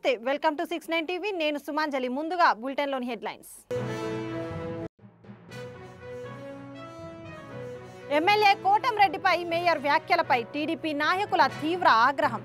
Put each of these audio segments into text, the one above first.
నమస్తే welcome to 69 TV నేను సుమాంజలి ముందుగా బులెటిన్ లోని హెడ్లైన్స్ ఎమ్మెల్యే కోటంరెడ్డిపై మేయర్ వ్యాఖ్యలపై టీడీపీ నాయకుల తీవ్ర ఆగ్రహం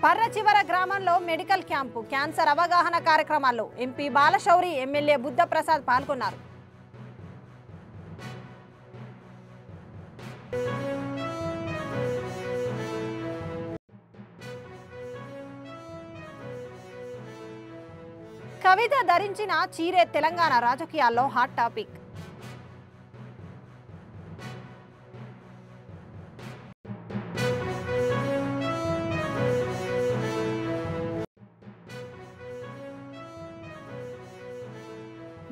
పర్రచివర గ్రామంలో మెడికల్ క్యాంపు క్యాన్సర్ అవగాహన కార్యక్రమాల్లో ఎంపీ బాలశౌరి ఎమ్మెల్యే బుద్ధప్రసాద్ పాల్గొన్నారు. కవిత ధరించిన చీరే తెలంగాణ రాజకీయాల్లో హాట్ టాపిక్.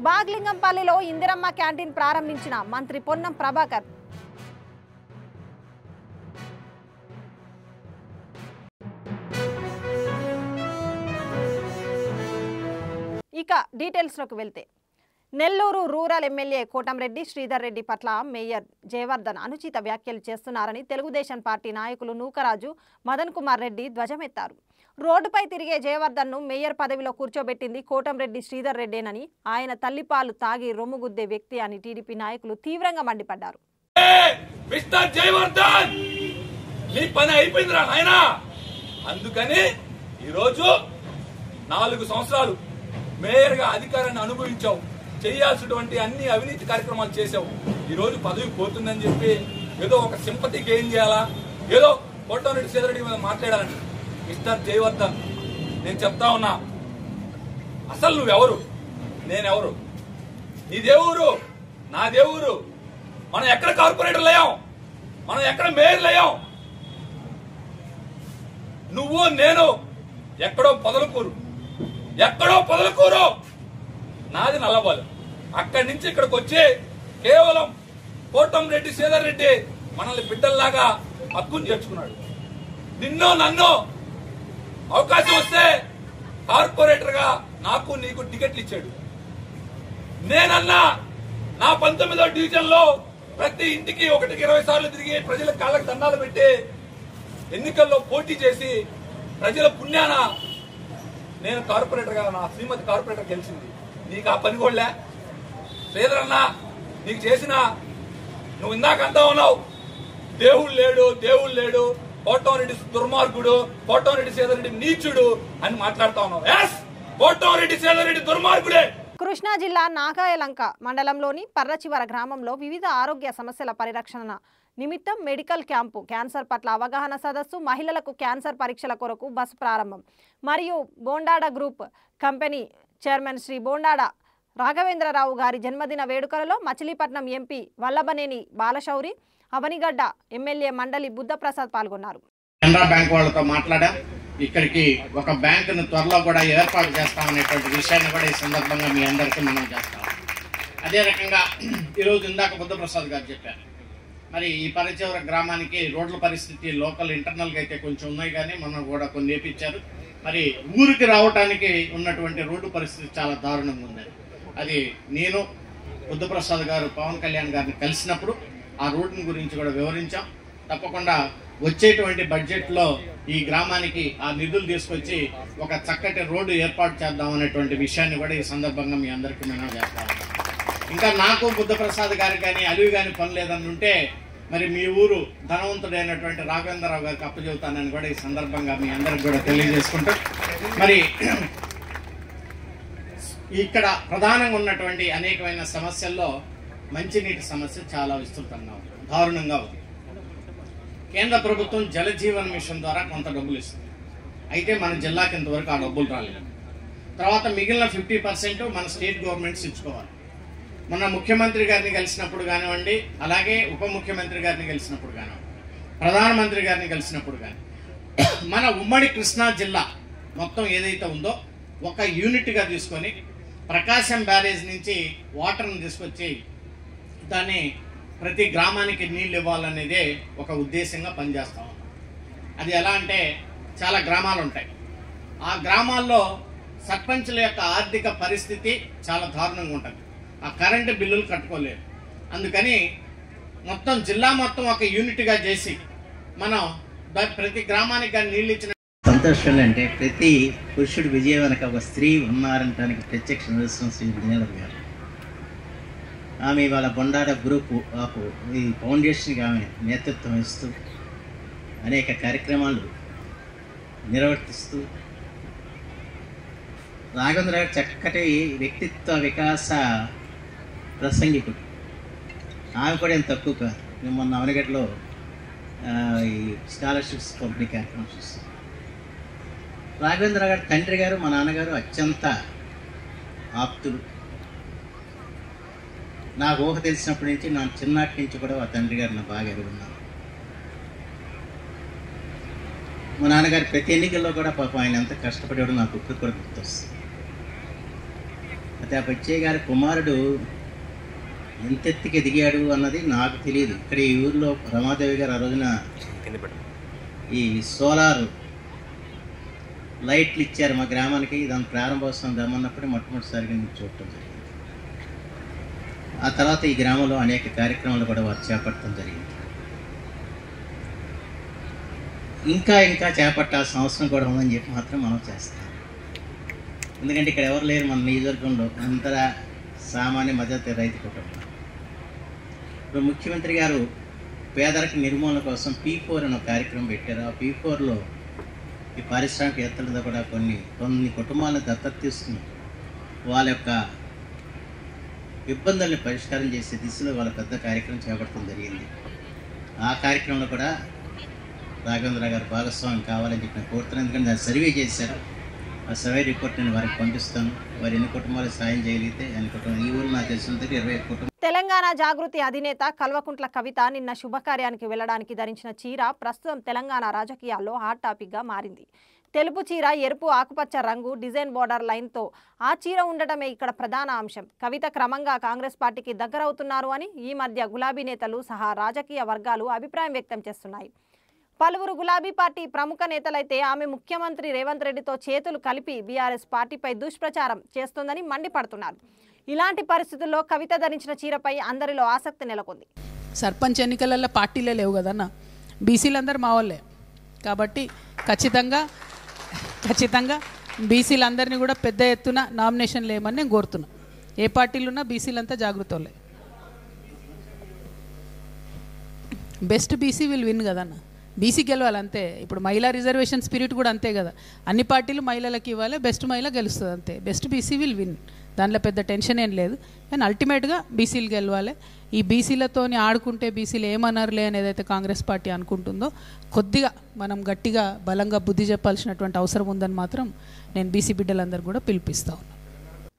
బాగ్లింగంపల్లిలో ఇందిరమ్మ క్యాంటీన్ ప్రారంభించిన మంత్రి పొన్నం ప్రభాకర్. ఇక డీటెయిల్స్లోకి వెళ్తే నెల్లూరు రూరల్ ఎమ్మెల్యే కోటంరెడ్డి శ్రీధర్ రెడ్డి పట్ల మేయర్ జయవర్ధన్ అనుచిత వ్యాఖ్యలు చేస్తున్నారని తెలుగుదేశం పార్టీ నాయకులు నూకరాజు మదన్ కుమార్ రెడ్డి ధ్వజమెత్తారు. రోడ్డుపై తిరిగే జయవర్ధన్ను మేయర్ పదవిలో కూర్చోబెట్టింది కోటంరెడ్డి శ్రీధర్ రెడ్డేనని, ఆయన తల్లిపాలు తాగి రొమ్ముగుద్దే వ్యక్తి అని టీడీపీ నాయకులు తీవ్రంగా మండిపడ్డారు. అందుకని ఈరోజు 4 సంవత్సరాలు మేయర్ గా అధికారాన్ని అనుభవించావు, చేయాల్సినటువంటి అన్ని అవినీతి కార్యక్రమాలు చేశావు. ఈ రోజు పదవి పోతుందని చెప్పి ఏదో ఒక సింపతి గెయిన్ చేయాలా, ఏదో కోటంరెడ్డి శ్రీధర్ రెడ్డి మీద మాట్లాడాలని మిస్టర్ జయవర్ధన్ నేను చెప్తా ఉన్నా, అసలు నువ్వెవరు, నేనెవరు, నీ దేవురు నా దేవురు, మనం ఎక్కడ కార్పొరేటర్లు అయ్యాం, మనం ఎక్కడ మేయర్లు అయ్యాం, నువ్వు నేను ఎక్కడో పొదలకూరు నాది నల్లబాలు. అక్కడి నుంచి ఇక్కడికి వచ్చి కేవలం కోటంరెడ్డి శ్రీధర్ రెడ్డి మనల్ని బిడ్డల్లాగా హక్కును చేర్చుకున్నాడు. నిన్నో నన్ను అవకాశం వస్తే కార్పొరేటర్ గా నాకు నీకు టికెట్లు ఇచ్చాడు. నేనన్నా నా 19వ డివిజన్ లో ప్రతి ఇంటికి 1కి 20 సార్లు తిరిగి ప్రజల కాళ్ళకు దండాలు పెట్టి ఎన్నికల్లో పోటీ చేసి ప్రజల పుణ్యాన నేను కార్పొరేటర్ గా నా శ్రీమతి కార్పొరేటర్ గెలిచింది. నీకు ఆ పని కూడా శ్రీధర్ అన్న నీకు చేసిన, నువ్వు ఇందాక అంతా ఉన్నావు దేవుడు లేడు కోటంరెడ్డి దుర్మార్గుడు, కోటంరెడ్డి శ్రీధర్ రెడ్డి నీచుడు అని మాట్లాడుతా ఉన్నావు. కోటంరెడ్డి శ్రీధర్ రెడ్డి దుర్మార్గుడే. కృష్ణా జిల్లా నాగాయలంక మండలంలోని పర్రచివర గ్రామంలో వివిధ ఆరోగ్య సమస్యల పరిరక్షణ నిమిత్తం మెడికల్ క్యాంపు, క్యాన్సర్ పట్ల అవగాహన సదస్సు, మహిళలకు క్యాన్సర్ పరీక్షల కొరకు బస్సు ప్రారంభం మరియు Bondada group company chairman Shri Bondada Raghavendrarao గారి జన్మదిన వేడుకలలో మచిలీపట్నం ఎంపీ వల్లభనేని బాలశౌరి, అవనిగడ్డ ఎమ్మెల్యే మండలి బుద్ధప్రసాద్ పాల్గొన్నారు. కెనరా బ్యాంక్ వాళ్ళతో మాట్లాడా, ఇక్కడికి ఒక బ్యాంకును త్వరలో కూడా ఏర్పాటు చేస్తామనేటువంటి విషయాన్ని కూడా ఈ సందర్భంగా మీ అందరికీ మనం చేస్తాం. అదే రకంగా ఈరోజు ఇందాక బుద్ధప్రసాద్ గారు చెప్పారు, మరి ఈ పర్రచివర గ్రామానికి రోడ్ల పరిస్థితి లోకల్ ఇంటర్నల్గా అయితే కొంచెం ఉన్నాయి, కానీ మనం కూడా కొన్ని వేపించారు. మరి ఊరికి రావడానికి ఉన్నటువంటి రోడ్డు పరిస్థితి చాలా దారుణంగా ఉంది. అది నేను బుద్ధప్రసాద్ గారు పవన్ కళ్యాణ్ గారిని కలిసినప్పుడు ఆ రోడ్డుని గురించి కూడా వివరించాం. తప్పకుండా వచ్చేటువంటి బడ్జెట్లో ఈ గ్రామానికి ఆ నిధులు తీసుకొచ్చి ఒక చక్కటి రోడ్డు ఏర్పాటు చేద్దాం అనేటువంటి విషయాన్ని కూడా ఈ సందర్భంగా మీ అందరికీ మనం చేస్తాం. ఇంకా నాకు బుద్ధప్రసాద్ గారికి కానీ అలివి కానీ పని లేదని ఉంటే మరి మీ ఊరు ధనవంతుడైనటువంటి రాఘవేంద్రరావు గారికి అప్పచెబుతానని కూడా ఈ సందర్భంగా మీ అందరికి కూడా తెలియజేసుకుంటూ, మరి ఇక్కడ ప్రధానంగా ఉన్నటువంటి అనేకమైన సమస్యల్లో మంచినీటి సమస్య చాలా విస్తృతంగా ఉంది, దారుణంగా ఉంది. కేంద్ర ప్రభుత్వం జలజీవన్ మిషన్ ద్వారా కొంత డబ్బులు ఇస్తుంది, అయితే మన జిల్లాకి ఇంతవరకు ఆ డబ్బులు రాలేదు. తర్వాత మిగిలిన 50% మన స్టేట్ గవర్నమెంట్స్ ఇచ్చుకోవాలి. మొన్న ముఖ్యమంత్రి గారిని కలిసినప్పుడు కానివ్వండి, అలాగే ఉప ముఖ్యమంత్రి గారిని కలిసినప్పుడు కానివ్వండి, ప్రధానమంత్రి గారిని కలిసినప్పుడు కానీ మన ఉమ్మడి కృష్ణా జిల్లా మొత్తం ఏదైతే ఉందో ఒక యూనిట్గా తీసుకొని ప్రకాశం బ్యారేజ్ నుంచి వాటర్ని తీసుకొచ్చి దాన్ని ప్రతి గ్రామానికి నీళ్ళు ఇవ్వాలనేదే ఒక ఉద్దేశంగా పనిచేస్తాం. అది ఎలా అంటే చాలా గ్రామాలు ఉంటాయి, ఆ గ్రామాల్లో సర్పంచుల యొక్క ఆర్థిక పరిస్థితి చాలా దారుణంగా ఉంటుంది. ఆ కరెంటు బిల్లులు కట్టుకోలేరు. అందుకని మొత్తం జిల్లా మొత్తం ఒక యూనిట్గా చేసి మనం ప్రతి గ్రామానికి కానీ నీళ్ళు ఇచ్చిన సంతోషం అంటే ప్రతి పురుషుడు విజయం వెనక ఒక స్త్రీ ఉన్నారంటానికి ప్రత్యక్ష నిదర్శనం శ్రీ విజయలక్ష్మి గారు. ఆమె ఇవాళ బొండార గ్రూప్ ఆఫ్ ఈ ఫౌండేషన్కి ఆమె నేతృత్వం ఇస్తూ అనేక కార్యక్రమాలు నిర్వర్తిస్తూ రాఘవేంద్ర గారు చక్కటి వ్యక్తిత్వ వికాస ప్రసంగికుడు. ఆమె కూడా ఏం తక్కువ కాదు. మేము మొన్న అవనగడ్డలో ఈ స్కాలర్షిప్స్ పంపిణీ కార్యక్రమం చూస్తాం. రాఘవేంద్ర గారు తండ్రి గారు మా నాన్నగారు అత్యంత ఆప్తులు. నాకు ఊహ తెలిసినప్పటి నుంచి నా చిన్నటి నుంచి కూడా ఆ తండ్రి గారు నా బాగా ఎరుగున్నాను. మా నాన్నగారు ప్రతి ఎన్నికల్లో కూడా పాపం ఆయన ఎంత కష్టపడేవాడు నాకు ఇప్పుడు కూడా గుర్తొస్తుంది. అయితే ఆ బచ్చయ్య గారి కుమారుడు ఎంతెత్తికి ఎదిగాడు అన్నది నాకు తెలియదు. ఇక్కడ ఈ ఊర్లో రమాదేవి గారు ఆ రోజున ఈ సోలార్ లైట్లు ఇచ్చారు మా గ్రామానికి. దాని ప్రారంభోత్సవం రమ్మన్నప్పుడే మొట్టమొదటిసారిగా నేను చూడటం జరిగింది. ఆ తర్వాత ఈ గ్రామంలో అనేక కార్యక్రమాలు కూడా వారు చేపట్టడం జరిగింది. ఇంకా ఇంకా చేపట్టాల్సిన అవసరం కూడా ఉందని చెప్పి మాత్రం మనం చేస్తాం. ఎందుకంటే ఇక్కడ ఎవరు లేరు మన నియోజకవర్గంలో, అంతరా సామాన్య మధ్యతరగతి రైతు కుటుంబం. ఇప్పుడు ముఖ్యమంత్రి గారు పేదరిక నిర్మూలన కోసం P4 అనే కార్యక్రమం పెట్టారు. ఆ P4లో ఈ పారిశ్రామికవేత్తలతో కూడా కొన్ని కుటుంబాలను దత్తత తీసుకుని వాళ్ళ యొక్క ఇబ్బందుల్ని పరిష్కారం చేసే దిశలో వాళ్ళ పెద్ద కార్యక్రమం చేపట్టడం జరిగింది. ఆ కార్యక్రమంలో కూడా రాఘవేంద్ర గారు భాగస్వామ్యం కావాలని చెప్పి నేను కోరుతున్నాను. ఎందుకంటే దాన్ని సర్వే చేశారు. ఆ సర్వే రిపోర్ట్ నేను వారికి పంపిస్తాను. వారు ఎన్ని కుటుంబాలకు సాయం చేయగలిగితే అన్ని కుటుంబం ఈ ఊరు నాకు తెలిసినంత 20 కుటుంబాలు. తెలంగాణ జాగృతి అధినేత కల్వకుంట్ల కవిత నిన్న శుభకార్యానికి వెళ్లడానికి ధరించిన చీర ప్రస్తుతం తెలంగాణ రాజకీయాల్లో హాట్ టాపిక్గా మారింది. తెలుపు చీర ఎరుపు ఆకుపచ్చ రంగు డిజైన్ బోర్డర్ లైన్తో ఆ చీర ఉండటమే ఇక్కడ ప్రధాన అంశం. కవిత క్రమంగా కాంగ్రెస్ పార్టీకి దగ్గరవుతున్నారు అని ఈ మధ్య గులాబీ నేతలు సహా రాజకీయ వర్గాలు అభిప్రాయం వ్యక్తం చేస్తున్నాయి. పలువురు గులాబీ పార్టీ ప్రముఖ నేతలైతే ఆమె ముఖ్యమంత్రి రేవంత్ రెడ్డితో చేతులు కలిపి బీఆర్ఎస్ పార్టీపై దుష్ప్రచారం చేస్తోందని మండిపడుతున్నారు. ఇలాంటి పరిస్థితుల్లో కవిత ధరించిన చీరపై అందరిలో ఆసక్తి నెలకొంది. సర్పంచ్ ఎన్నికలలో పార్టీలే లేవు కదన్న, బీసీలందరూ మా వాళ్ళే కాబట్టి ఖచ్చితంగా బీసీలందరినీ కూడా పెద్ద ఎత్తున నామినేషన్ లేమని నేను కోరుతున్నా. ఏ పార్టీలు ఉన్నా బీసీలంతా జాగృత వాళ్ళే. బెస్ట్ బీసీ విల్ విన్ కదన్న, బీసీ గెలవాలి అంతే. ఇప్పుడు మహిళా రిజర్వేషన్ స్పిరిట్ కూడా అంతే కదా, అన్ని పార్టీలు మహిళలకు ఇవ్వాలి, బెస్ట్ మహిళ గెలుస్తుంది అంతే. బెస్ట్ బీసీ విల్ విన్, దాంట్లో పెద్ద టెన్షన్ ఏం లేదు. కానీ అల్టిమేట్గా బీసీలు గెలవాలి. ఈ బీసీలతోని ఆడుకుంటే బీసీలు ఏమన్నారులే అని ఏదైతే కాంగ్రెస్ పార్టీ అనుకుంటుందో కొద్దిగా మనం గట్టిగా బలంగా బుద్ధి చెప్పాల్సినటువంటి అవసరం ఉందని మాత్రం నేను బీసీ బిడ్డలందరూ కూడా పిలిపిస్తా ఉన్నాను.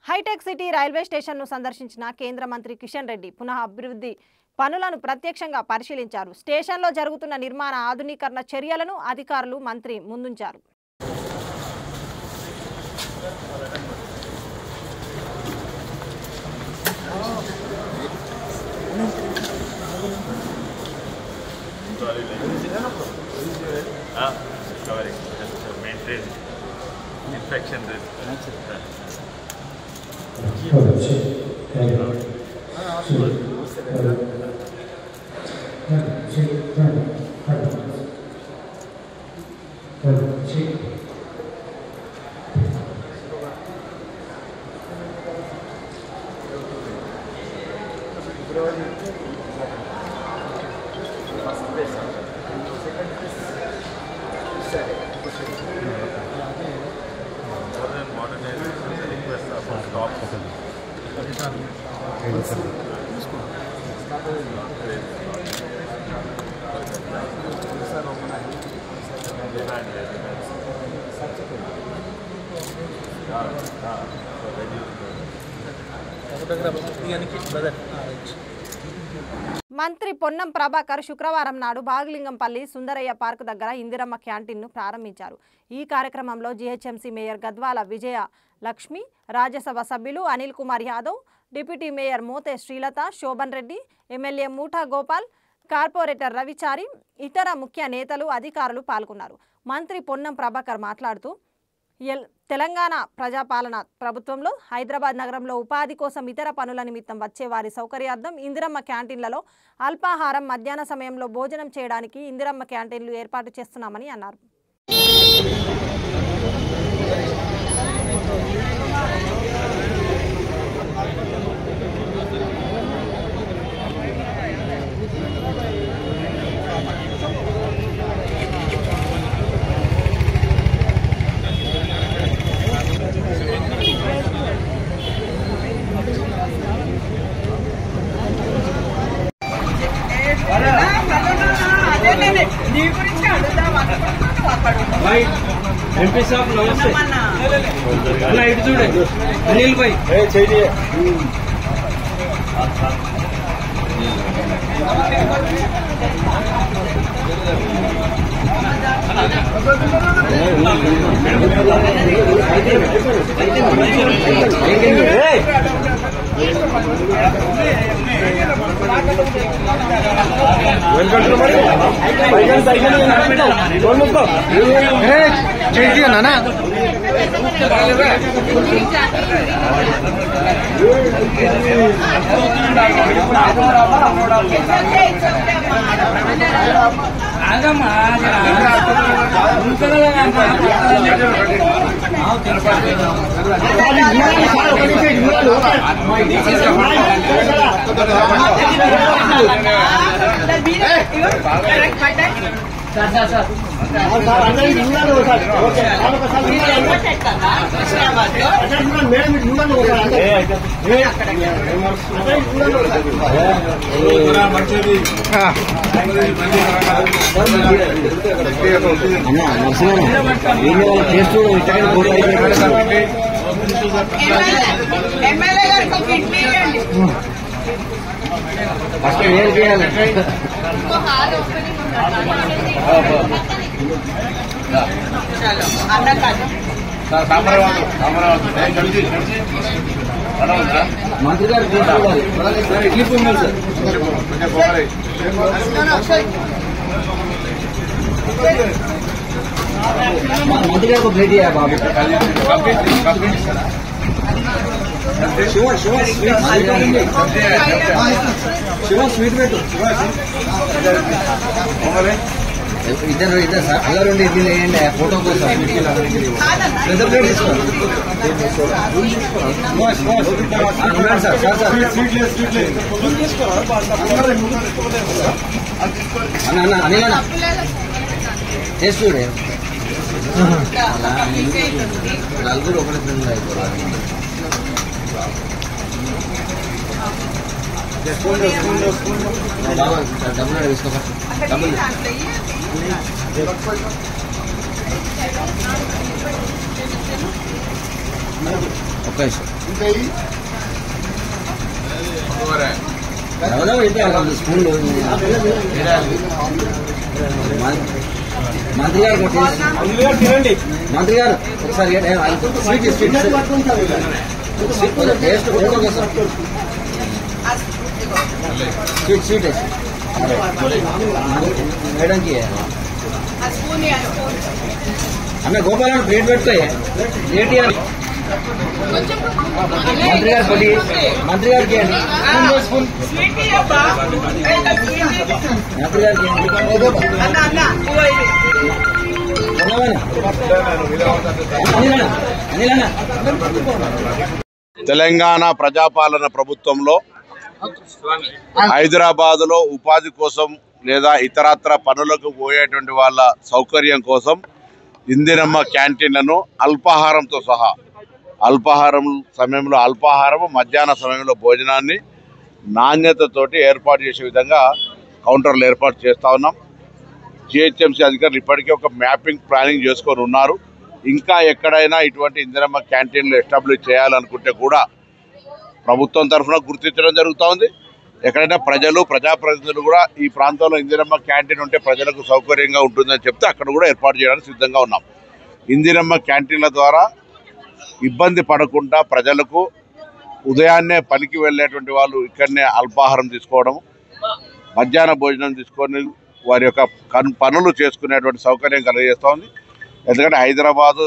హైటెక్ సిటీ రైల్వే స్టేషన్ను సందర్శించిన కేంద్ర మంత్రి కిషన్ రెడ్డి పునః అభివృద్ధి పనులను ప్రత్యక్షంగా పరిశీలించారు. స్టేషన్లో జరుగుతున్న నిర్మాణ ఆధునీకరణ చర్యలను అధికారులు మంత్రి ముందుంచారు. మంత్రి పొన్నం ప్రభాకర్ శుక్రవారం నాడు బాగలింగంపల్లి సుందరయ్య పార్క్ దగ్గర ఇందిరమ్మ క్యాంటీన్ను ప్రారంభించారు. ఈ కార్యక్రమంలో జీహెచ్ఎంసీ మేయర్ గద్వాల విజయ లక్ష్మి, రాజ్యసభ సభ్యులు Anil Kumar Yadav, deputy mayor Mothe Srilatha, Shobhan Reddy, MLA Mutha Gopal, corporator Ravichari, ఇతర ముఖ్య నేతలు, అధికారులు పాల్గొన్నారు. మంత్రి పొన్నం ప్రభాకర్ మాట్లాడుతూ తెలంగాణ ప్రజాపాలన ప్రభుత్వంలో హైదరాబాద్ నగరంలో ఉపాధి కోసం ఇతర పనుల నిమిత్తం వచ్చే వారి సౌకర్యార్థం ఇందిరమ్మ క్యాంటీన్లలో అల్పాహారం మధ్యాహ్న సమయంలో భోజనం చేయడానికి ఇందిరమ్మ క్యాంటీన్లు ఏర్పాటు చేస్తున్నామని అన్నారు. ఎంపీ సాబ్ నమస్తే అన్న ఇటు చూడండి అనిల్ భాయ్ నానా మంత్రి గారు మంత్రి గారు ప్లేట్ ఇయ్యా బాబు శివ స్వీట్ పెట్టు ఇద్దరు సార్ అలా రెండు ఇది వేయండి ఫోటో కోసం పెద్ద ప్లేట్ తీసుకోండి సార్ సార్ సార్ అన్న అనిల్ చేసి చూడే నలుగురు ఒకరి డబ్బులు తీసుకో డబ్బులు ఒక్క స్కూల్ మంత్రి గారు మంత్రి గారు ఒకసారి స్వీట్ స్వీట్ టేస్ట్ ఫోటో కోసం స్వీట్ స్వీట్ మేడంకి అన్న గోపాల ప్లేట్ పెట్టుకోయే ప్లేట్ మంత్రి గారు కొద్ది మంత్రి గారికి మంత్రి గారికి తెలంగాణ ప్రజాపాలన ప్రభుత్వంలో హైదరాబాదులో ఉపాధి కోసం లేదా ఇతరత్ర పనులకు పోయేటువంటి వాళ్ళ సౌకర్యం కోసం ఇందిరమ్మ క్యాంటీన్లను అల్పాహారంతో సహా అల్పాహారం సమయంలో అల్పాహారము మధ్యాహ్న సమయంలో భోజనాన్ని నాణ్యతతోటి ఏర్పాటు చేసే విధంగా కౌంటర్లు ఏర్పాటు చేస్తూ ఉన్నాం. జిహెచ్ఎంసీ అధికారులు ఇప్పటికే ఒక మ్యాపింగ్ ప్లానింగ్ చేసుకొని ఉన్నారు. ఇంకా ఎక్కడైనా ఇటువంటి ఇందిరమ్మ క్యాంటీన్లు ఎస్టాబ్లిష్ చేయాలనుకుంటే కూడా ప్రభుత్వం తరఫున గుర్తించడం జరుగుతోంది. ఎక్కడైనా ప్రజలు ప్రజాప్రతినిధులు కూడా ఈ ప్రాంతంలో ఇందిరమ్మ క్యాంటీన్ ఉంటే ప్రజలకు సౌకర్యంగా ఉంటుందని చెప్తే అక్కడ కూడా ఏర్పాటు చేయడానికి సిద్ధంగా ఉన్నాం. ఇందిరమ్మ క్యాంటీన్ల ద్వారా ఇబ్బంది పడకుండా ప్రజలకు ఉదయాన్నే పనికి వెళ్ళేటువంటి వాళ్ళు ఇక్కడనే అల్పాహారం తీసుకోవడం, మధ్యాహ్న భోజనం తీసుకొని వారి యొక్క పనులు చేసుకునేటువంటి సౌకర్యం కలిగజేస్తోంది. ఎందుకంటే హైదరాబాదు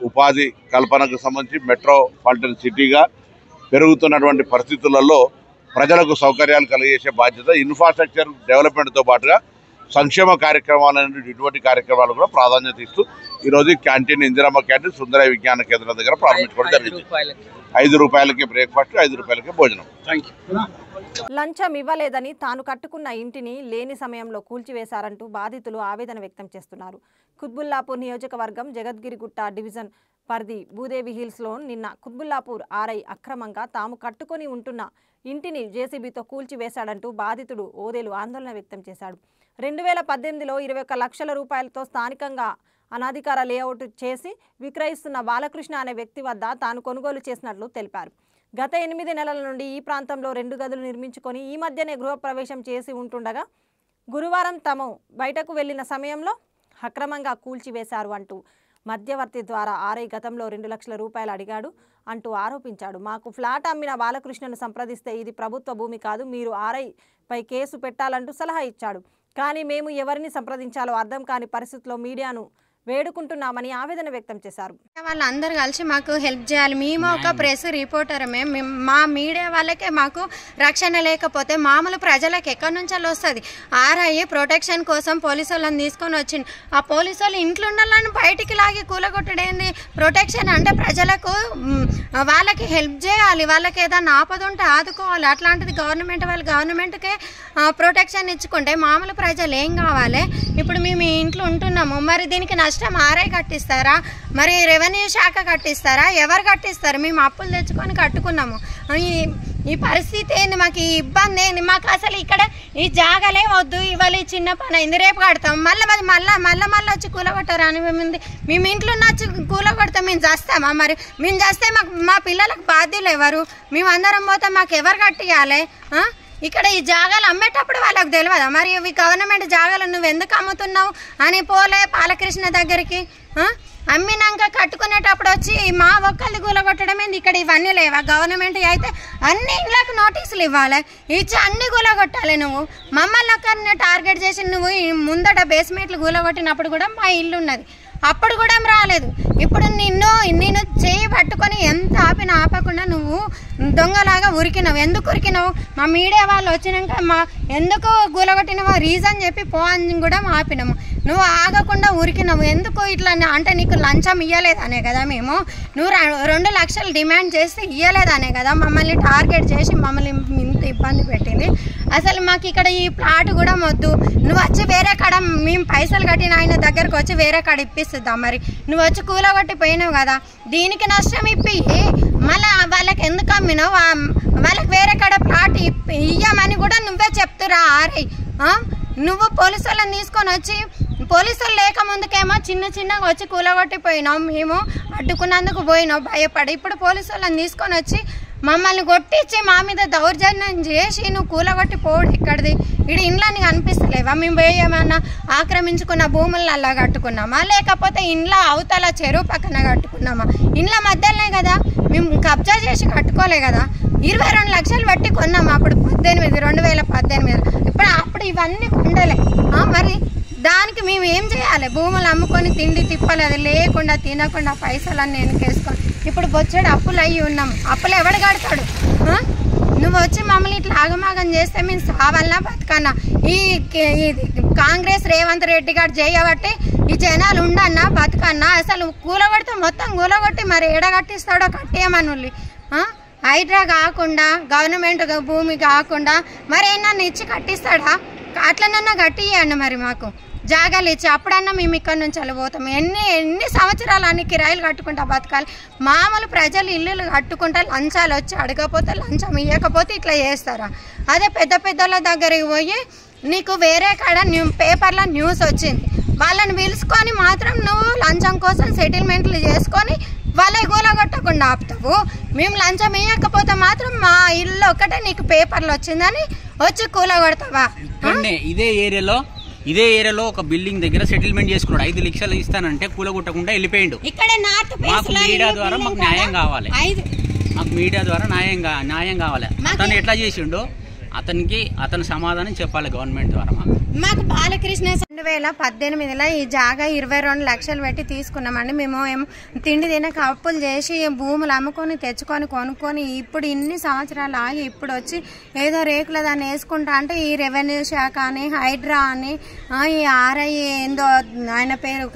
ఉపాధి కల్పనకు సంబంధించి మెట్రోపాలిటన్ సిటీగా పెరుగుతున్నటువంటి పరిస్థితులలో ప్రజలకు సౌకర్యాలు కలిగజేసే బాధ్యత ఇన్ఫ్రాస్ట్రక్చర్ డెవలప్మెంట్తో పాటుగా సంక్షేమ కార్యక్రమాలు ఇటువంటి కార్యక్రమాలు కూడా ప్రాధాన్యత ఇస్తూ ఈరోజు క్యాంటీన్ ఇందిరమ్మ క్యాంటీన్ సుందర విజ్ఞాన కేంద్రం దగ్గర ప్రారంభించుకోవడం జరిగింది. 5 రూపాయలకి బ్రేక్ఫాస్ట్, 5 రూపాయలకి భోజనం. లంచం ఇవ్వలేదని తాను కట్టుకున్న ఇంటిని లేని సమయంలో కూల్చివేశారంటూ బాధితులు ఆవేదన వ్యక్తం చేస్తున్నారు. కుత్బుల్లాపూర్ నియోజకవర్గం జగద్గిరిగుట్ట డివిజన్ పరిధి భూదేవి హిల్స్లో నిన్న కుత్బుల్లాపూర్ ఆర్ఐ అక్రమంగా తాము కట్టుకొని ఉంటున్న ఇంటిని జేసీబీతో కూల్చివేశాడంటూ బాధితుడు ఓదేలు ఆందోళన వ్యక్తం చేశాడు. 2018లో 21 లక్షల రూపాయలతో స్థానికంగా అనాధికార లేఅవుట్ చేసి విక్రయిస్తున్న బాలకృష్ణ అనే వ్యక్తి వద్ద తాను కొనుగోలు చేసినట్లు తెలిపారు. గత 8 నెలల నుండి ఈ ప్రాంతంలో 2 గదులు నిర్మించుకొని ఈ మధ్యనే గృహప్రవేశం చేసి ఉంటుండగా గురువారం తాము బయటకు వెళ్లిన సమయంలో అక్రమంగా కూల్చివేశారు అంటూ మధ్యవర్తి ద్వారా ఆర్ఐ గతంలో 2 లక్షల రూపాయలు అడిగాడు అంటూ ఆరోపించాడు. మాకు ఫ్లాట్ అమ్మిన బాలకృష్ణను సంప్రదిస్తే ఇది ప్రభుత్వ భూమి కాదు, మీరు ఆర్ఐ పై కేసు పెట్టాలంటూ సలహా ఇచ్చాడు. కానీ మేము ఎవరిని సంప్రదించాలో అర్థం కాని పరిస్థితుల్లో మీడియాను వేడుకుంటున్నామని ఆవేదన వ్యక్తం చేశారు. వాళ్ళందరూ కలిసి మాకు హెల్ప్ చేయాలి. మేము ఒక ప్రెస్ రిపోర్టరమే, మా మీడియా వాళ్ళకే మాకు రక్షణ లేకపోతే మామూలు ప్రజలకు ఎక్కడి నుంచి వస్తుంది? ఆర్ఐ ప్రొటెక్షన్ కోసం పోలీసు వాళ్ళని తీసుకొని వచ్చింది. ఆ పోలీసు వాళ్ళు ఇంట్లో ఉన్న వాళ్ళని బయటికి లాగి కూలగొట్టడేంది? ప్రొటెక్షన్ అంటే ప్రజలకు వాళ్ళకి హెల్ప్ చేయాలి, వాళ్ళకి ఏదైనా ఆపద ఉంటే ఆదుకోవాలి. అట్లాంటిది గవర్నమెంట్కే ప్రొటెక్షన్ ఇచ్చుకుంటే మామూలు ప్రజలు ఏం కావాలి? ఇప్పుడు మేము ఇంట్లో ఉంటున్నాము, మరి దీనికి నష్టం ఆర్ఐ కట్టిస్తారా? మరి రెవెన్యూ శాఖ కట్టిస్తారా? ఎవరు కట్టిస్తారు? మేము అప్పులు తెచ్చుకొని కట్టుకున్నాము. ఈ పరిస్థితి ఏంది? మాకు ఈ ఇబ్బంది ఏంది? మాకు అసలు ఇక్కడ ఈ జాగాలే వద్దు, ఇవాళ చిన్న పని అయింది, రేపు కడతాం, మళ్ళీ వచ్చి కూలగొట్టారా అని మేము ఇంట్లో వచ్చి కూలగొడతాం. మేము చేస్తామా? మరి మేము చేస్తే మా పిల్లలకు బాధ్యులు ఎవరు? మేము అందరం పోతే మాకు ఎవరు కట్టియాలి? ఇక్కడ ఈ జాగాలు అమ్మేటప్పుడు వాళ్ళకు తెలియదా? మరి ఇవి గవర్నమెంట్ జాగాలు నువ్వు ఎందుకు అమ్ముతున్నావు అని పోలే బాలకృష్ణ దగ్గరికి? అమ్మినాక కట్టుకునేటప్పుడు వచ్చి మా ఒక్కళ్ళది కూలగొట్టడం ఏంది? ఇక్కడ ఇవన్నీ లేవా? గవర్నమెంట్ అయితే అన్ని ఇళ్ళకు నోటీసులు ఇవ్వాలి, ఇచ్చి అన్ని కూలగొట్టాలి. నువ్వు మమ్మల్ని ఒక్కరిని టార్గెట్ చేసి నువ్వు ముందట బేస్మెంట్లు కూలగొట్టినప్పుడు కూడా మా ఇల్లు ఉన్నది, అప్పుడు కూడా రాలేదు. ఇప్పుడు నేను చేయి పట్టుకొని ఎంత ఆపకుండా నువ్వు దొంగలాగా ఉరికినావు. ఎందుకు ఉరికినావు? మా మీడియా వాళ్ళు వచ్చినాక ఎందుకు కూలగొట్టినావో రీజన్ చెప్పి పో అని కూడా ఆపినాము. నువ్వు ఆగకుండా ఉరికినావు. ఎందుకు ఇట్లా అంటే నీకు లంచం ఇవ్వలేదనే కదా మేము? నువ్వు 2 లక్షలు డిమాండ్ చేస్తే ఇవ్వలేదనే కదా మమ్మల్ని టార్గెట్ చేసి మమ్మల్ని ఇంత ఇబ్బంది పెట్టింది. అసలు మాకు ఇక్కడ ఈ ప్లాట్ కూడా వద్దు, నువ్వు వచ్చి వేరే కాడ మేము పైసలు కట్టిన ఆయన దగ్గరకు వచ్చి వేరే కాడ ఇప్పిస్తుందా? మరి నువ్వు వచ్చి కూలగొట్టి పోయినావు కదా, దీనికి నష్టం ఇప్పి మళ్ళీ వాళ్ళకి ఎందుకు అమ్మినావు? వాళ్ళకి వేరే కాడ ప్లాట్ ఇయ్యమని కూడా నువ్వే చెప్తురా ఆర్ఐ. నువ్వు పోలీసు వాళ్ళని తీసుకొని వచ్చి పోలీసులు లేక ముందుకేమో చిన్నగా వచ్చి కూలగొట్టిపోయినావు, మేము అడ్డుకున్నందుకు పోయినావు భయపడి. ఇప్పుడు పోలీసు వాళ్ళని తీసుకొని వచ్చి మమ్మల్ని కొట్టించి మా మీద దౌర్జన్యం చేసి నువ్వు కూలగొట్టి పోడు ఎక్కడిది? ఇక్కడ ఇండ్ల నీకు అనిపిస్తలేవా? మేము ఏమన్నా ఆక్రమించుకున్న భూములల్లా కట్టుకున్నామా, లేకపోతే ఇండ్ల అవతల చెరువు పక్కన కట్టుకున్నామా? ఇండ్ల మధ్యలోనే కదా, మేము కబ్జా చేసి కట్టుకోలే కదా. 22 లక్షలు పెట్టి కొన్నాము అప్పుడు 2018. అప్పుడు ఇవన్నీ కొండలే. మరి దానికి మేము ఏం చేయాలి? భూములు అమ్ముకొని తిండి తిప్పలేదు, లేకుండా తినకుండా పైసలన్నీ వెనకేసుకొని ఇప్పుడు బొచ్చాడు అప్పులు అయ్యి ఉన్నాము. అప్పులు ఎవడు కడతాడు? నువ్వు వచ్చి మమ్మల్ని ఇట్లా ఆగమాగం చేస్తే మేము సావాలన్నా బతకన్నా? ఈ కాంగ్రెస్ రేవంత్ రెడ్డి గారు చేయబట్టి ఈ జనాలు ఉండన్నా బతకన్నా? అసలు కూలగొడితే మొత్తం కూలగొట్టి మరి ఎడగట్టిస్తాడో కట్టేయమనుల్లి. హైడ్రా కాకుండా గవర్నమెంట్ భూమి కాకుండా మరి ఏమన్నా ఇచ్చి కట్టిస్తాడా? అట్లనన్నా కట్టియండి మరి మాకు జాగాలు ఇచ్చి, అప్పుడన్నా మేము ఇక్కడ నుంచి వెళ్ళిపోతాం. ఎన్ని సంవత్సరాలు అన్ని కిరాయిలు కట్టుకుంటా బతకాలి? మామూలు ప్రజలు ఇల్లులు కట్టుకుంటా లంచాలు వచ్చి అడగకపోతే లంచం ఇవ్వకపోతే ఇట్లా చేస్తారా? అదే పెద్దల దగ్గరికి పోయి నీకు వేరే కాడ పేపర్లో న్యూస్ వచ్చింది, వాళ్ళని పిలుచుకొని మాత్రం నువ్వు లంచం కోసం సెటిల్మెంట్లు చేసుకొని వాళ్ళే కూలగొట్టకుండా ఆపుతావు. మేము లంచం ఇవ్వకపోతే మాత్రం మా ఇల్లు ఒక్కటే నీకు పేపర్లు వచ్చిందని వచ్చి కూలగొడతావా? ఇదే ఏరియాలో ఒక బిల్డింగ్ దగ్గర సెటిల్మెంట్ చేసుకున్నాడు. 5 లక్షలు ఇస్తానంటే కూలగొట్టకుండా వెళ్ళిపోయిండు. మాకు మీడియా ద్వారా మాకు న్యాయం కావాలి, న్యాయం కావాలి. అతను ఎట్లా చేసిండో అతని సమాధానం చెప్పాలి గవర్నమెంట్ ద్వారా. మాకు బాలకృష్ణ 2018లో ఈ జాగా 22 లక్షలు పెట్టి తీసుకున్నామండి. మేము తిండి తినక అప్పులు చేసి భూములు అమ్ముకొని తెచ్చుకొని కొనుక్కొని ఇప్పుడు ఇన్ని సంవత్సరాలు ఆగి ఇప్పుడు వచ్చి ఏదో రేకుల దాన్ని వేసుకుంటా అంటే ఈ రెవెన్యూ శాఖ అని హైడ్రా అని ఈ ఆర్ఐ ఏందో ఆయన పేరు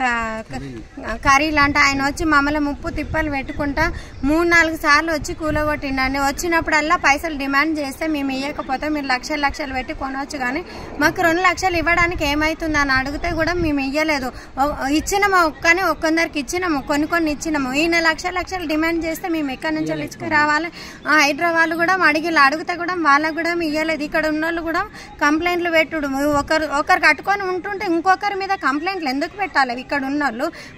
కరీల్ అంటే ఆయన వచ్చి మమ్మల్ని ముప్పు తిప్పలు పెట్టుకుంటా 3-4 సార్లు వచ్చి కూలగొట్టిండండి. వచ్చినప్పుడల్లా పైసలు డిమాండ్ చేస్తే మేము ఇవ్వకపోతే మీరు లక్షలు పెట్టి కొనవచ్చు కానీ మాకు 2 లక్షలు ఇవ్వడానికి ఏమవుతుందని అడిగితే కూడా మేము ఇవ్వలేదు. ఇచ్చినాము కానీ ఒక్కొందరికి ఇచ్చినాము, కొన్ని ఇచ్చినాము. ఈయన లక్షలు డిమాండ్ చేస్తే మేము ఎక్కడి నుంచి ఇచ్చుకు రావాలి. హైడ్రా వాళ్ళు కూడా అడిగితే కూడా వాళ్ళకు కూడా ఇవ్వలేదు. ఇక్కడ ఉన్న వాళ్ళు కూడా కంప్లైంట్లు పెట్టుడు, ఒకరు కట్టుకొని ఉంటుంటే ఇంకొకరి మీద కంప్లైంట్లు ఎందుకు పెట్టాలి? ఇక్కడ ఉన్న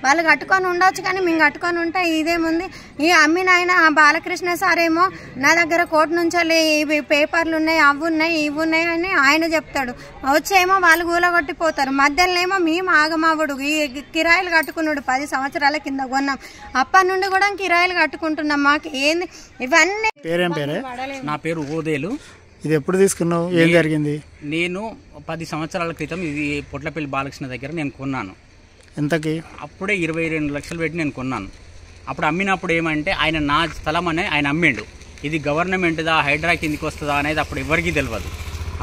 వాళ్ళు కట్టుకొని ఉండొచ్చు కానీ మేము కట్టుకొని ఉంటే ఇదేముంది? ఈ అమ్మిన ఆయన బాలకృష్ణ సార్ ఏమో నా దగ్గర కోర్టు నుంచి ఇవి పేపర్లు ఉన్నాయి, ఇవి ఉన్నాయి అని ఆయన చెప్తాడు. వచ్చేమో వాళ్ళు కూలగొట్టిపోతారు. మధ్యలోనేమో మేము ఆగమావుడు ఈ కిరాయిలు కట్టుకున్నాడు. 10 సంవత్సరాల కింద కొన్నాం, అప్పటి నుండి కూడా కిరాయిలు కట్టుకుంటున్నాం. మాకు ఏంది ఇవన్నీ? నా పేరు ఓదేలు. ఇది ఎప్పుడు తీసుకున్నావు? ఏం జరిగింది? నేను 10 సంవత్సరాల క్రితం ఇది పొట్లపల్లి బాలకృష్ణ దగ్గర నేను కొన్నాను. ఎంతకి? అప్పుడే 22 లక్షలు పెట్టి నేను కొన్నాను. అప్పుడు అమ్మినప్పుడు ఏమంటే ఆయన నా స్థలం అనే ఆయన అమ్మిండు. ఇది గవర్నమెంట్దా హైడ్రా కిందికి వస్తుందా అనేది అప్పుడు ఎవరికీ తెలియదు.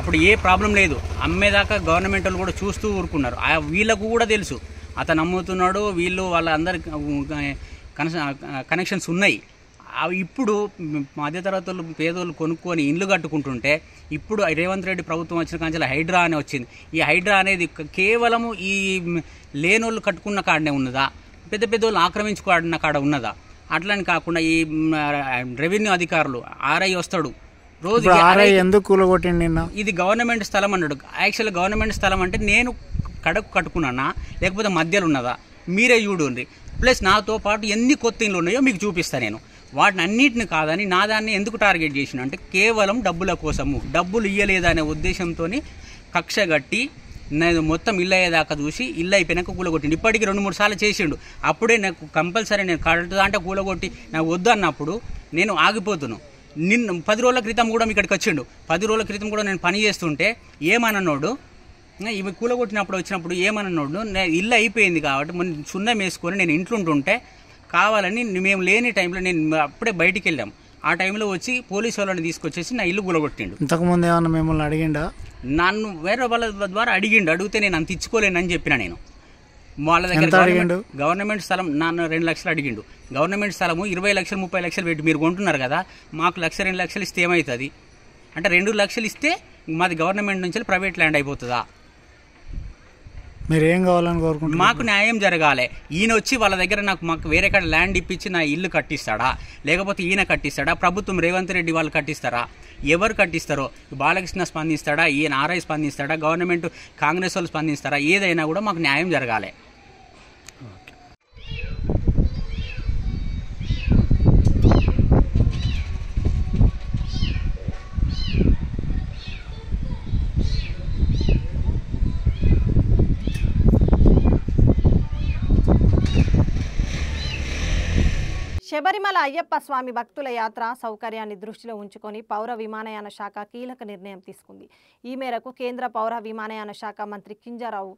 అప్పుడు ఏ ప్రాబ్లం లేదు. అమ్మేదాకా గవర్నమెంట్ వాళ్ళు కూడా చూస్తూ ఊరుకున్నారు. వీళ్ళకు కూడా తెలుసు అతను అమ్ముతున్నాడు, వీళ్ళు వాళ్ళందరి కనెక్షన్స్ ఉన్నాయి. ఇప్పుడు మధ్యతరగతి వాళ్ళు పేదోళ్ళు కొనుక్కొని ఇండ్లు కట్టుకుంటుంటే ఇప్పుడు రేవంత్ రెడ్డి ప్రభుత్వం వచ్చిన కాంచెల హైడ్రా అని వచ్చింది. ఈ హైడ్రా అనేది కేవలము ఈ లేనోళ్ళు కట్టుకున్న కాడనే ఉన్నదా, పెద్ద పెద్దోళ్ళు ఆక్రమించుకున్న కాడ ఉన్నదా? అట్లని కాకుండా ఈ రెవెన్యూ అధికారులు ఆర్ఐ వస్తాడు రోజు. ఎందుకు కూలగొట్టిండు నిన్న? ఇది గవర్నమెంట్ స్థలం అన్నాడు. యాక్చువల్గా గవర్నమెంట్ స్థలం అంటే నేను కడకు కట్టుకున్నానా లేకపోతే మధ్యలో ఉన్నదా మీరే చూడండి. ప్లస్ నాతో పాటు ఎన్ని కొత్త ఇండ్లు ఉన్నాయో మీకు చూపిస్తాను. నేను వాటిని అన్నింటిని కాదని నా దాన్ని ఎందుకు టార్గెట్ చేసిన అంటే కేవలం డబ్బుల కోసము, డబ్బులు ఇయ్యలేదనే ఉద్దేశంతో కక్ష కట్టి నేను మొత్తం ఇల్లు అయ్యేదాకా చూసి ఇల్లు అయిపోయినాక కూలగొట్టిండు. ఇప్పటికీ 2-3 సార్లు చేసిండు. అప్పుడే నాకు కంపల్సరీ నేను కడుతుందా అంటే కూలగొట్టి నాకు వద్దు అన్నప్పుడు నేను ఆగిపోతున్నాను. 10 రోజుల క్రితం కూడా ఇక్కడికి వచ్చిండు. 10 రోజుల క్రితం కూడా నేను పని చేస్తుంటే ఏమన్నోడు ఇవి కూలగొట్టినప్పుడు వచ్చినప్పుడు ఏమన్నోడు ఇల్లు అయిపోయింది కాబట్టి సున్నం వేసుకొని నేను ఇంట్లో ఉంటుంటే కావాలని మేము లేని టైంలో నేను అప్పుడే బయటికి వెళ్ళాం. ఆ టైంలో వచ్చి పోలీసు వాళ్ళని తీసుకొచ్చేసి నా ఇల్లు కూలగొట్టిండు. ఇంతకుముందు ఏమన్నా మిమ్మల్ని అడిగిండా? నన్ను వేరే వాళ్ళ ద్వారా అడిగితే నేను అంత ఇచ్చుకోలేనని చెప్పిన. నేను వాళ్ళ దగ్గర గవర్నమెంట్ స్థలం నన్ను 2 లక్షలు అడిగిండు. గవర్నమెంట్ స్థలము 20 లక్షలు 30 లక్షలు పెట్టి మీరు కొంటున్నారు కదా, మాకు 1-2 లక్షలు ఇస్తే ఏమవుతుంది అంటే 2 లక్షలు ఇస్తే మాది గవర్నమెంట్ నుంచి ప్రైవేట్ ల్యాండ్ అయిపోతుందా? మీరు ఏం కావాలని కోరుకుంటున్నారు? మాకు న్యాయం జరగాలి. ఈయన వచ్చి వాళ్ళ దగ్గర మాకు వేరే కాడ ల్యాండ్ ఇప్పించి నా ఇల్లు కట్టిస్తాడా లేకపోతే ఈయన కట్టిస్తాడా? ప్రభుత్వం రేవంత్ రెడ్డి వాళ్ళు కట్టిస్తారా? ఎవరు కట్టిస్తారో బాలకృష్ణ స్పందిస్తాడా, ఈయన ఆర్ఐ స్పందిస్తాడా, గవర్నమెంట్ కాంగ్రెస్ వాళ్ళు స్పందిస్తారా? ఏదైనా కూడా మాకు న్యాయం జరగాలి. శబరిమల అయ్యప్ప స్వామి భక్తుల యాత్ర సౌకర్యాన్ని దృష్టిలో ఉంచుకొని పౌర విమానయాన శాఖ కీలక నిర్ణయం తీసుకుంది. ఈ మేరకు కేంద్ర పౌర విమానయాన శాఖ మంత్రి కింజరాపు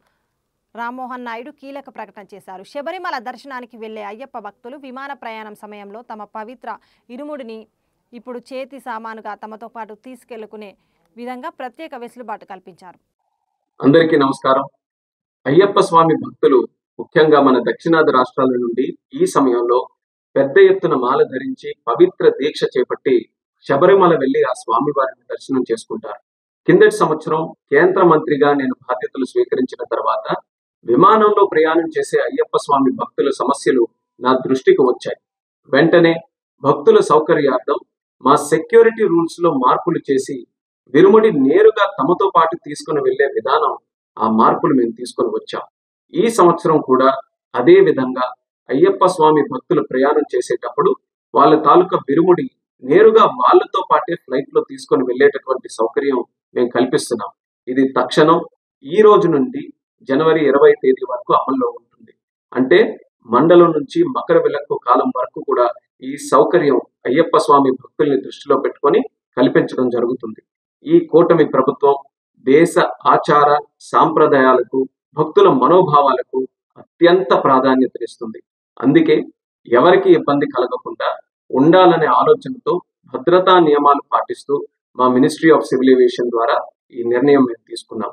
రామ్మోహన్ నాయుడు కీలక ప్రకటన చేశారు. శబరిమల దర్శనానికి వెళ్లే అయ్యప్ప భక్తులు విమాన ప్రయాణం సమయంలో తమ పవిత్ర ఇరుముడిని ఇప్పుడు చేతి సామానుగా తమతో పాటు తీసుకెళ్లుకునే విధంగా ప్రత్యేక వెసులుబాటు కల్పించారు. అందరికీ నమస్కారం. అయ్యప్ప స్వామి భక్తులు ముఖ్యంగా మన దక్షిణాది రాష్ట్రాల నుండి ఈ సమయంలో పెద్ద ఎత్తున మాల ధరించి పవిత్ర దీక్ష చేపట్టి శబరిమల వెళ్లి ఆ స్వామి వారిని దర్శనం చేసుకుంటారు. కిందటి సంవత్సరం కేంద్ర మంత్రిగా నేను బాధ్యతలు స్వీకరించిన తర్వాత విమానంలో ప్రయాణం చేసే అయ్యప్ప స్వామి భక్తుల సమస్యలు నా దృష్టికి వచ్చాయి. వెంటనే భక్తుల సౌకర్యార్థం మా సెక్యూరిటీ రూల్స్ లో మార్పులు చేసి విరుముడి నేరుగా తమతో పాటు తీసుకుని వెళ్లే విధానం, ఆ మార్పులు మేము తీసుకొని వచ్చాం. ఈ సంవత్సరం కూడా అదే విధంగా అయ్యప్ప స్వామి భక్తులు ప్రయాణం చేసేటప్పుడు వాళ్ళ తాలూకా విరుముడి నేరుగా వాళ్ళతో పాటే ఫ్లైట్ లో తీసుకొని వెళ్లేటటువంటి సౌకర్యం మేము కల్పిస్తున్నాం. ఇది తక్షణం ఈ రోజు నుండి జనవరి 20 తేదీ వరకు అమల్లో ఉంటుంది. అంటే మండలం నుంచి మకర విలక్కు కాలం వరకు కూడా ఈ సౌకర్యం అయ్యప్ప స్వామి భక్తుల్ని దృష్టిలో పెట్టుకొని కల్పించడం జరుగుతుంది. ఈ కూటమి ప్రభుత్వం దేశ ఆచార సాంప్రదాయాలకు భక్తుల మనోభావాలకు అత్యంత ప్రాధాన్యతనిస్తుంది. అందుకే ఎవరికి ఇబ్బంది కలగకుండా ఉండాలనే ఆలోచనతో భద్రతా నియమాలు పాటిస్తూ మా మినిస్ట్రీ ఆఫ్ సివిల్ ఏవియేషన్ ద్వారా ఈ నిర్ణయం మేము తీసుకున్నాం.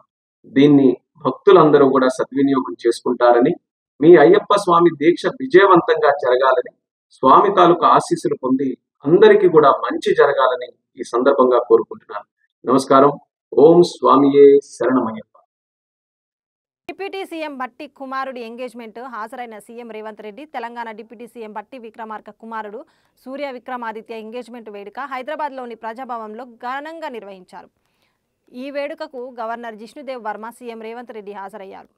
దీన్ని భక్తులందరూ కూడా సద్వినియోగం చేసుకుంటారని, మీ అయ్యప్ప స్వామి దీక్ష విజయవంతంగా జరగాలని, స్వామి తాలూకు ఆశీస్సులు పొంది అందరికీ కూడా మంచి జరగాలని ఈ సందర్భంగా కోరుకుంటున్నాను. నమస్కారం. ఓం స్వామియే శరణమయ్యప్ప. డిప్యూటీ సీఎం బట్టి కుమారుడి ఎంగేజ్మెంట్ హాజరైన CM Revanth Reddy Telangana deputy CM బట్టి విక్రమార్క కుమారుడు సూర్య విక్రమాదిత్య ఎంగేజ్మెంట్ వేడుక హైదరాబాద్లోని ప్రజాభవన్లో ఘనంగా నిర్వహించారు. ఈ వేడుకకు గవర్నర్ జిష్ణుదేవ్ వర్మ, సీఎం రేవంత్ రెడ్డి హాజరయ్యారు.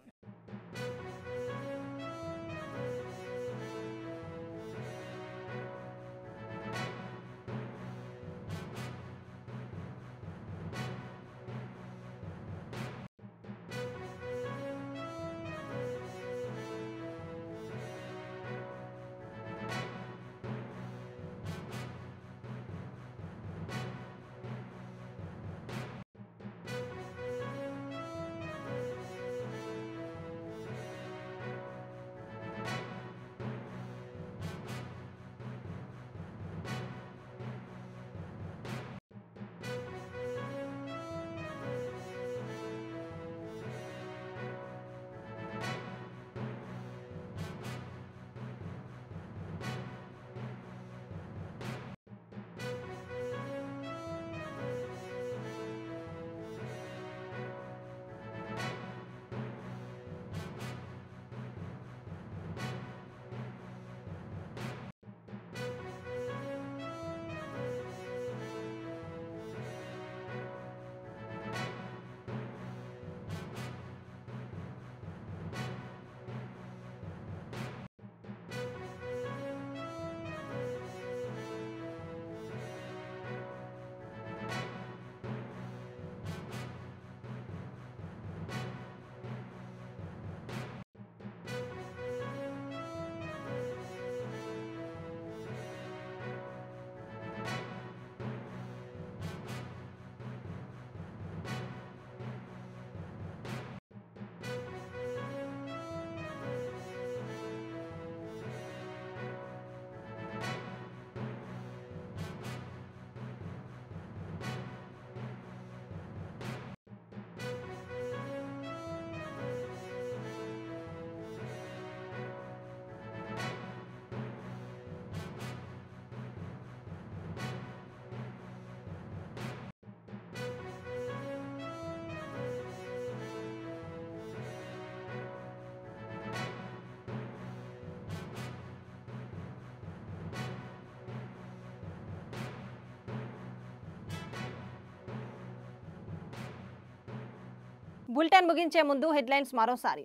బులెటిన్ ముగించే ముందు హెడ్లైన్స్ మరోసారి.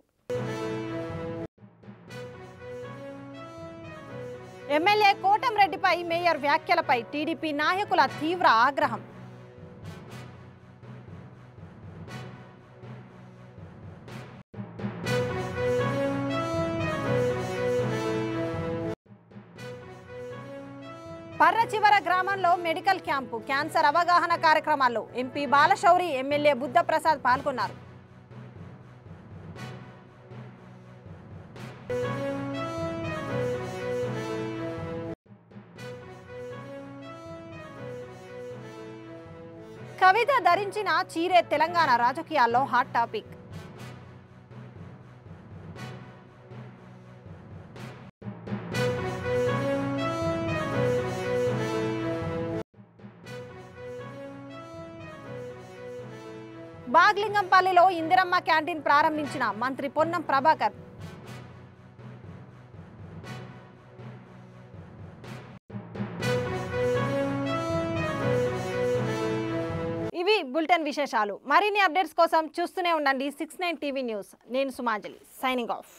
ఎమ్మెల్యే కోటంరెడ్డిపై మేయర్ వ్యాఖ్యలపై టీడీపీ నాయకుల తీవ్ర ఆగ్రహం. పర్రచివర గ్రామంలో మెడికల్ క్యాంపు, క్యాన్సర్ అవగాహన కార్యక్రమాల్లో ఎంపీ బాలశౌరి, ఎమ్మెల్యే బుద్ధప్రసాద్ పాల్గొన్నారు. కవిత ధరించిన చీరే తెలంగాణ రాజకీయాల్లో హాట్ టాపిక్. బాగ్లింగంపల్లిలో ఇందిరమ్మ క్యాంటీన్ ప్రారంభించిన మంత్రి పొన్నం ప్రభాకర్. ఇవి బులెటిన్ విశేషాలు. మరిన్ని అప్డేట్స్ కోసం చూస్తూనే ఉండండి 69 టీవీ న్యూస్. నేను సుమాంజలి, సైనింగ్ ఆఫ్.